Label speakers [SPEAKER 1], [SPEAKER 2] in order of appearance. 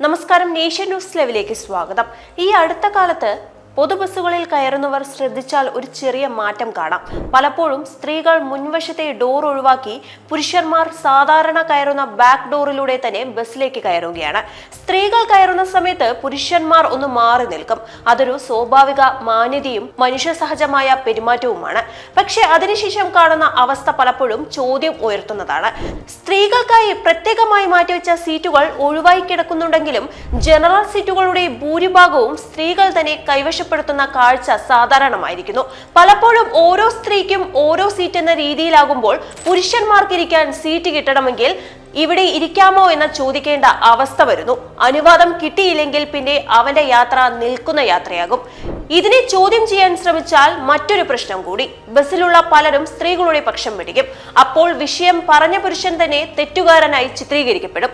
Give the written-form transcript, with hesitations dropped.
[SPEAKER 1] നമസ്കാരം, nation news ലൈവിലേക്ക് സ്വാഗതം. ഈ അടുത്ത കാലത്ത് പൊതുബസ്സുകളിൽ കയറുന്നവർ ശ്രദ്ധിച്ചാൽ ഒരു ചെറിയ മാറ്റം കാണാം. പലപ്പോഴും സ്ത്രീകൾ മുൻവശത്തെ ഡോർ ഒഴിവാക്കി പുരുഷന്മാർ സാധാരണ കയറുന്ന ബാക്ക് ഡോറിലൂടെ തന്നെ ബസ്സിലേക്ക് കയറുകയാണ്. സ്ത്രീകൾ കയറുന്ന സമയത്ത് പുരുഷന്മാർ ഒന്ന് മാറി നിൽക്കും. അതൊരു സ്വാഭാവിക മാന്യതയും മനുഷ്യ സഹജമായ പെരുമാറ്റവുമാണ്. പക്ഷെ അതിനുശേഷം കാണുന്ന അവസ്ഥ പലപ്പോഴും ചോദ്യം ഉയർത്തുന്നതാണ്. സ്ത്രീകൾക്കായി പ്രത്യേകമായി മാറ്റിവെച്ച സീറ്റുകൾ ഒഴിവായി കിടക്കുന്നുണ്ടെങ്കിലും ജനറൽ സീറ്റുകളുടെ ഭൂരിഭാഗവും സ്ത്രീകൾ തന്നെ കൈവശപ്പെടുത്തുന്ന കാഴ്ച സാധാരണമായിരിക്കുന്നു. പലപ്പോഴും ഓരോ സ്ത്രീക്കും ഓരോ സീറ്റ് എന്ന രീതിയിലാകുമ്പോൾ പുരുഷന്മാർക്ക് ഇരിക്കാൻ സീറ്റ് കിട്ടണമെങ്കിൽ ഇവിടെ ഇരിക്കാമോ എന്ന് ചോദിക്കേണ്ട അവസ്ഥ വരുന്നു. അനുവാദം കിട്ടിയില്ലെങ്കിൽ പിന്നെ അവന്റെ യാത്ര നിൽക്കുന്ന യാത്രയാകും. ഇതിനെ ചോദ്യം ചെയ്യാൻ ശ്രമിച്ചാൽ മറ്റൊരു പ്രശ്നം കൂടി. ബസ്സിലുള്ള പലരും സ്ത്രീകളുടെ പക്ഷം പിടിക്കും. അപ്പോൾ വിഷയം പറഞ്ഞ പുരുഷൻ തന്നെ തെറ്റുകാരനായി ചിത്രീകരിക്കപ്പെടും.